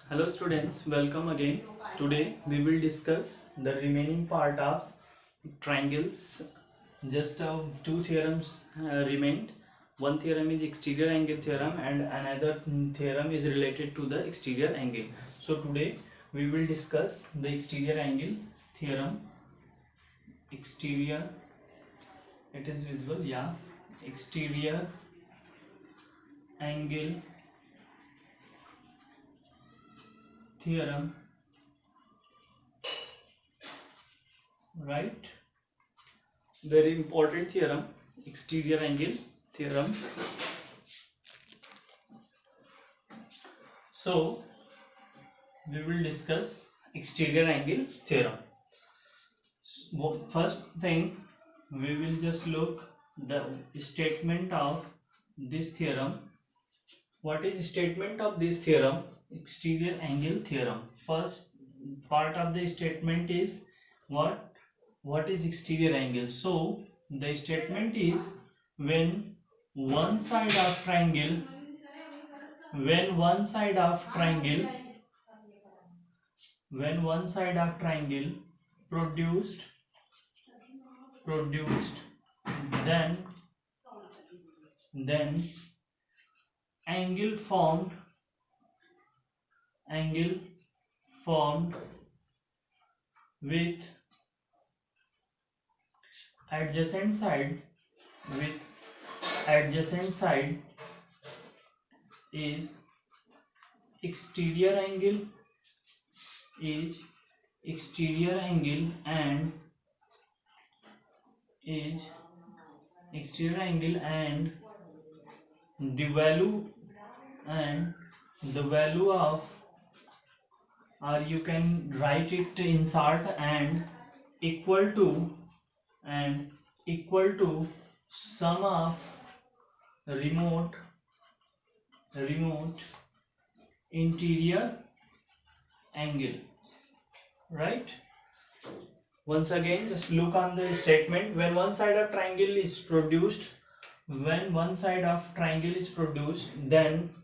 Hello students, welcome again. Today we will discuss the remaining part of triangles. Just two theorems remained. One theorem is exterior angle theorem and another theorem is related to the exterior angle. So today we will discuss the exterior angle theorem. Exterior, it is visible, yeah. Exterior angle theorem, right? Very important theorem, exterior angle theorem. So we will discuss exterior angle theorem. First thing, we will just look the statement of this theorem. What is statement of this theorem? Exterior angle theorem. First part of the statement is what is exterior angle. So the statement is when one side of triangle when one side of triangle produced then angle formed with adjacent side is exterior angle and the value of, or you can write it in short, and equal to sum of remote interior angle, right? Once again, just look on the statement. When one side of triangle is produced, then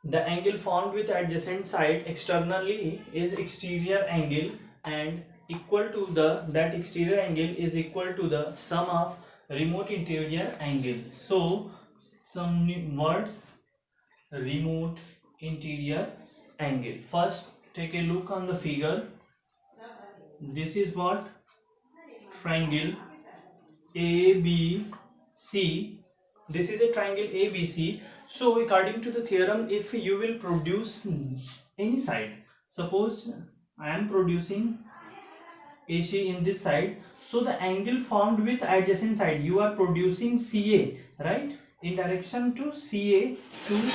the angle formed with adjacent side externally is exterior angle, and equal to that exterior angle is equal to the sum of remote interior angle. So some words: remote interior angle. First, take a look on the figure. This is what triangle ABC. This is a triangle ABC. So according to the theorem, if you will produce any side, suppose I am producing AC in this side, so the angle formed with adjacent side, you are producing CA, right, in direction to CA to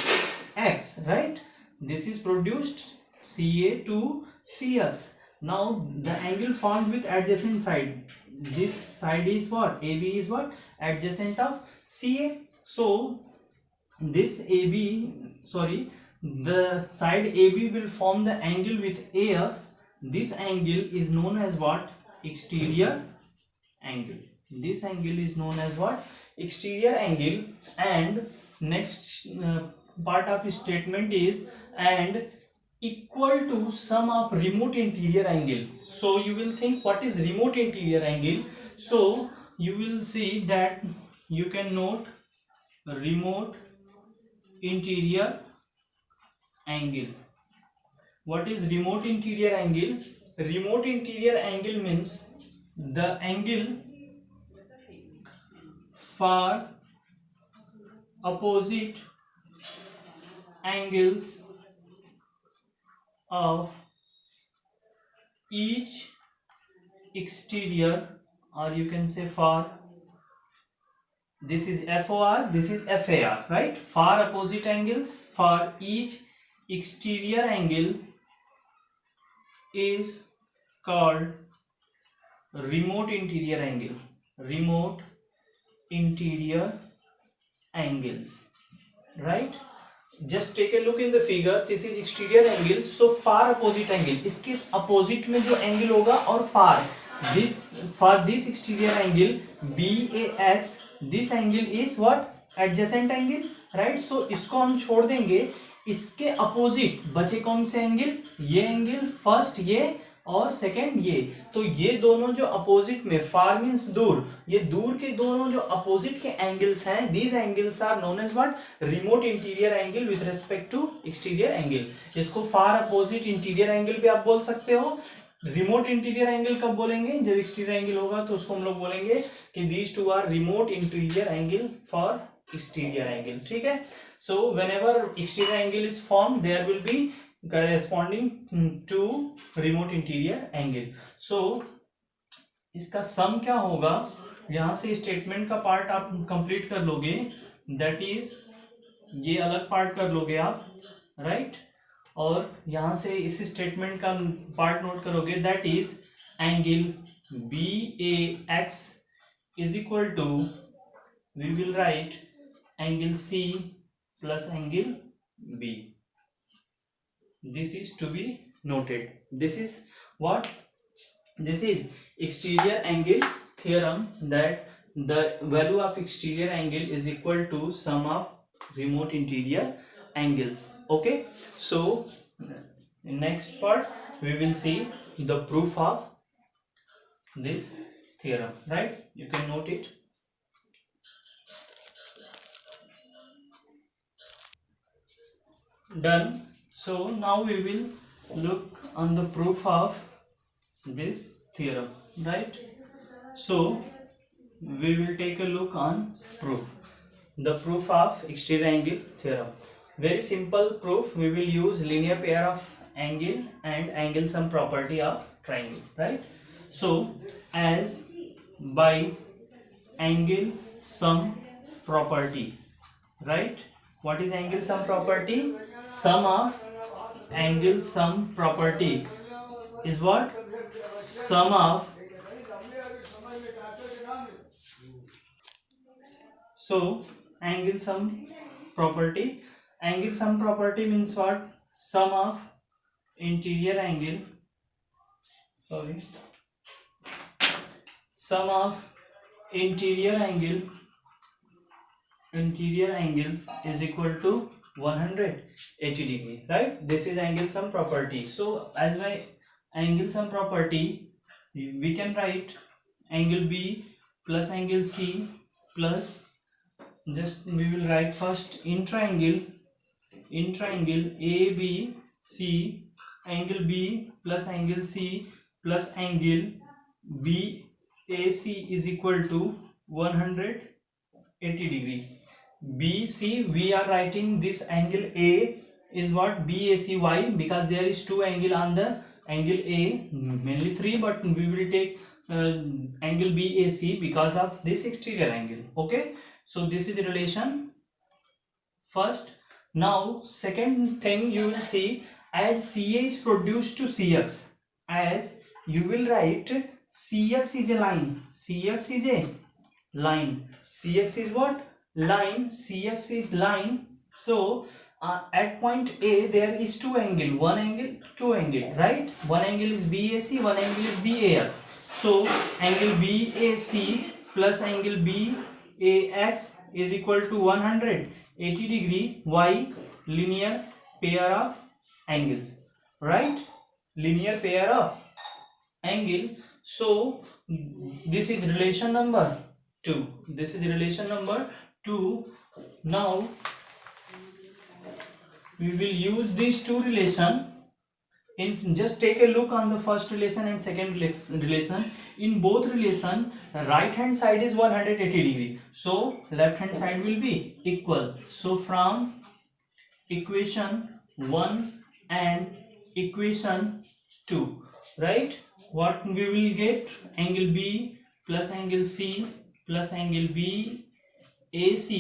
X, right? This is produced CA to CS. Now the angle formed with adjacent side, this side is what? AB is what? Adjacent of CA. So this the side AB will form the angle with AS. This angle is known as what? Exterior angle. This angle is known as what? Exterior angle. And next part of his statement is and equal to sum of remote interior angle. So you will think, what is remote interior angle? So you will see that you can note remote interior angle. What is remote interior angle? Remote interior angle means the angle for opposite angles of each exterior, or you can say for, this is FOR, this is FAR, right? For opposite angles for each exterior angle is called remote interior angle. Remote interior angles, right? Just take a look in the figure. This is exterior angle, so far opposite angle, इसके opposite में जो angle होगा और far, for this exterior angle BAX, this angle is what? Adjacent angle, right? So इसको हम छोड़ देंगे इसके अपोजिट बचे कौन से एंगल, ये एंगल फर्स्ट, ये और सेकंड ये। तो ये दोनों जो अपोजिट में, फार मींस दूर, ये दूर के दोनों जो अपोजिट के एंगल्स हैं, these angles are known as what, remote interior angle with respect to exterior angle. इसको फार अपोजिट इंटीरियर एंगल भी आप बोल सकते हो। रिमोट इंटीरियर एंगल कब बोलेंगे, जब एक्सटीरियर एंगल होगा तो उसको हम लोग बोलेंगे कि these two are remote interior angle for exterior angle, ठीक है। so whenever exterior angle is formed there will be corresponding to remote interior angle। so इसका सम क्या होगा, यहां से स्टेटमेंट का पार्ट आप कंप्लीट कर लोगे, दैट इज ये अलग पार्ट कर लोगे आप, राइट। और यहां से इस स्टेटमेंट का पार्ट नोट करोगे, that is angle B A X is equal to, we will write angle C plus angle B. This is to be noted. This is what? This is exterior angle theorem, that the value of exterior angle is equal to sum of remote interior angles. Okay. So in next part we will see the proof of this theorem, right? You can note it. Done. So now we will look on the proof of this theorem, right? So we will take a look on proof, the proof of exterior angle theorem. Very simple proof. We will use linear pair of angle and angle sum property of triangle, right? So as by angle sum property, right? What is angle sum property? Sum of angle sum property is what? Sum of, so angle sum property, angle sum property means what? Sum of interior angle, sorry, sum of interior angles is equal to 180 degree, right? This is angle sum property. So as my angle sum property, we can write angle B plus angle C plus, just we will write first in triangle ABC, angle B plus angle C plus angle BAC is equal to 180 degree. BC, we are writing this angle A is what? BAC. Why? Because there is two angle on the angle A, mainly three, but we will take angle BAC because of this exterior angle. Okay, so this is the relation first. Now second thing you will see, as CA is produced to CX, as you will write CX is a line, CX is a line, CX is what? Line, CX is line. So at point A there is two angle, one angle, two angle, right? One angle is BAC, one angle is BAX. So angle BAC plus angle BAX is equal to 180 degree. Why? Linear pair of angles, right? Linear pair of angle. So this is relation number 2. This is relation number 2. Now we will use these two relation in, just take a look on the first relation and second relation. In both relation, right hand side is 180 degree, so left hand side will be equal. So from equation 1 and equation 2, right, what we will get? Angle B plus angle C plus angle BAC is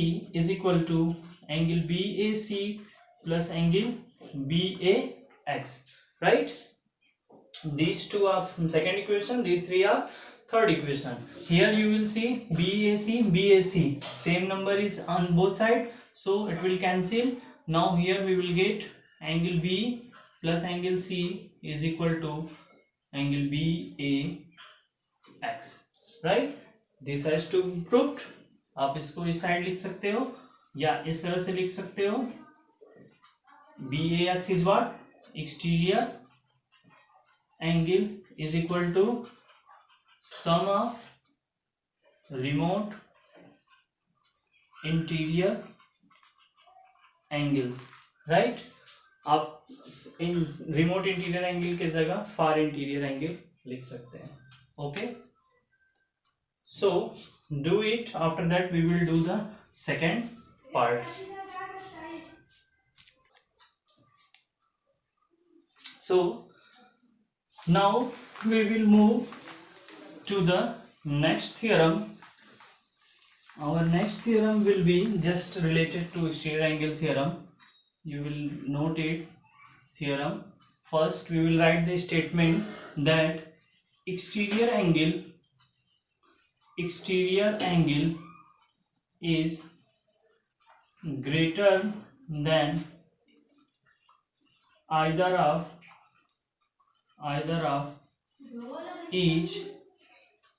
equal to angle BAC plus angle BAX, right? These two are from second equation, these three are third equation. Here you will see BAC, same number is on both sides, so it will cancel. Now here we will get angle B plus angle C is equal to angle BAX, right? This has to be proved. आप इसको इस side लिख सकते हो या इस तरह से लिख सकते हो, BAX is what? Exterior angle is equal to sum of remote interior angles, right? आप इन रिमोट इंटीरियर एंगल की जगह फार इंटीरियर एंगल लिख सकते हैं. Okay, so do it. After that we will do the second part. So now we will move to the next theorem. Our next theorem will be just related to exterior angle theorem. You will note it. Theorem. First we will write the statement that exterior angle is greater than either of each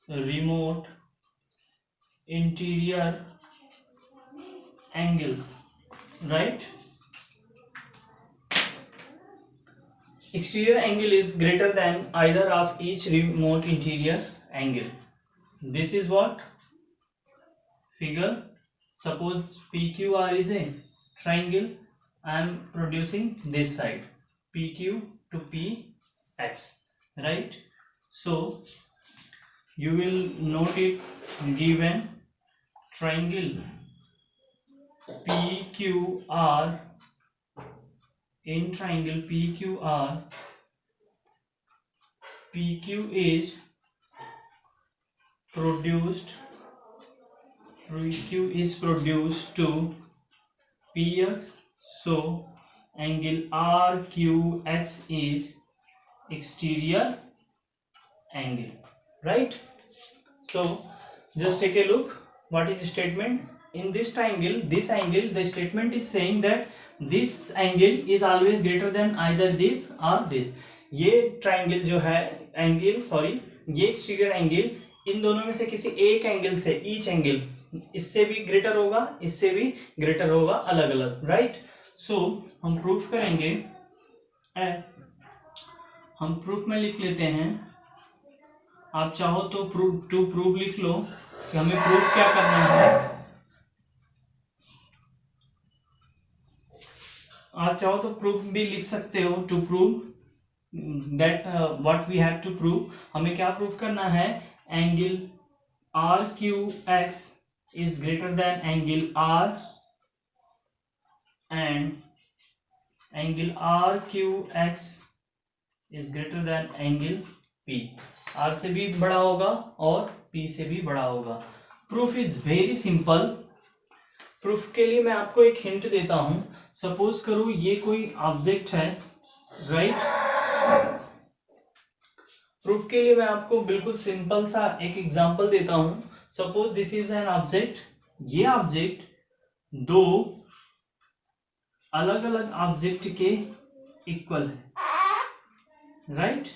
remote interior angles, right? Exterior angle is greater than either of each remote interior angle. This is what figure. Suppose PQR is a triangle. I am producing this side PQ to PX, right? So you will note it given triangle PQR. In triangle PQR, PQ is produced to PX, so angle RQX is exterior angle, right? So just take a look. What is the statement? In this triangle, this angle, the statement is saying that this angle is always greater than either this or this. ये triangle जो है angle, sorry ये exterior angle, इन दोनों में से किसी एक angle से, ईच एंगल इससे भी ग्रेटर होगा, इससे भी ग्रेटर होगा, अलग अलग, राइट? सो हम प्रूफ करेंगे. हम प्रूफ में लिख लेते हैं. आप चाहो तो प्रूफ लिख लो कि हमें प्रूफ क्या करना है. आप चाहो तो प्रूफ भी लिख सकते हो. To prove that what we have to prove, हमें क्या प्रूफ करना है? Angle RQX is greater than angle R and angle RQX is greater than angle P. R से भी बड़ा होगा और P से भी बड़ा होगा. Proof is very simple. Proof के लिए मैं आपको एक हिंट देता हूं. सपोज करो ये कोई ऑब्जेक्ट है, राइट? प्रूफ के लिए मैं आपको बिल्कुल सिंपल सा एक एग्जांपल देता हूं. Suppose this is an object. ये ऑब्जेक्ट दो अलग अलग ऑब्जेक्ट के इक्वल है, right?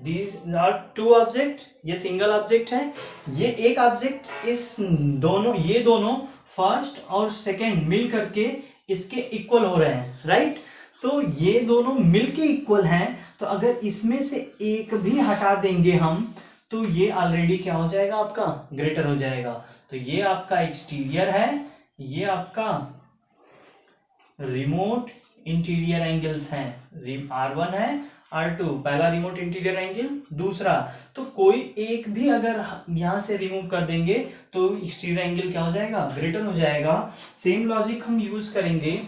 These are two object. ये सिंगल ऑब्जेक्ट है. ये एक ऑब्जेक्ट इस दोनों, ये दोनों फर्स्ट और सेकंड मिल करके इसके इक्वल हो रहे हैं, राइट? तो ये दोनों मिल के इक्वल हैं. तो अगर इसमें से एक भी हटा देंगे हम तो ये ऑलरेडी क्या हो जाएगा? आपका ग्रेटर हो जाएगा. तो ये आपका एक्सटीरियर है, ये आपका रिमोट इंटीरियर एंगल्स हैं. R1 है, R2 पहला रिमोट इंटीरियर एंगल, दूसरा. तो कोई एक भी अगर यहां से रिमूव कर देंगे तो एक्सटीरियर एंगल क्या हो जाएगा? ग्रेटर हो जाएगा. सेम लॉजिक हम यूज करेंगे,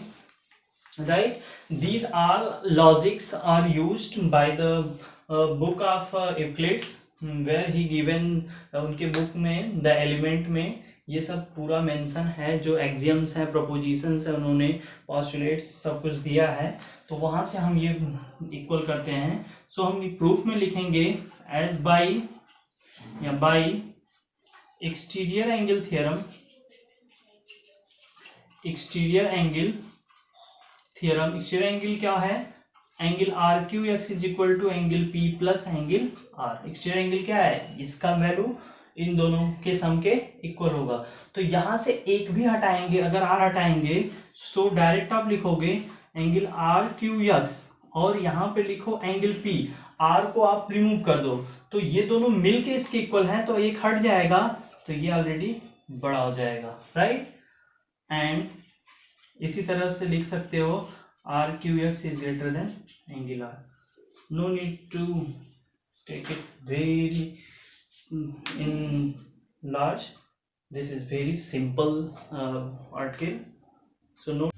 right? These are logics are used by the book of Euclid's, where he given. उनके बुक में द एलिमेंट में ये सब पूरा मेंशन है. जो एक्सियम्स है, प्रोपोजिशंस है, उन्होंने पोस्टुलेट्स सब कुछ दिया है. तो वहां से हम ये इक्वल करते हैं. सो हम प्रूफ में लिखेंगे एज बाई या by exterior angle theorem. Exterior angle theorem, exterior angle क्या है? Angle RQX is equal to angle P plus angle R. Exterior angle क्या है? इसका वैल्यू इन दोनों के सम के इक्वल होगा। तो यहां से एक भी हटाएंगे, अगर आर हटाएंगे सो डायरेक्ट आप लिखोगे एंगल आर क्यू एक्स, और यहां पे लिखो एंगल पी। आर को आप रिमूव कर दो तो ये दोनों मिलके इसके इक्वल हैं, तो एक हट जाएगा तो ये ऑलरेडी बड़ा हो जाएगा, राइट। एंड इसी तरह से लिख सकते हो R Q X is greater than angle R. No need to take it very in large. This is very simple article, so no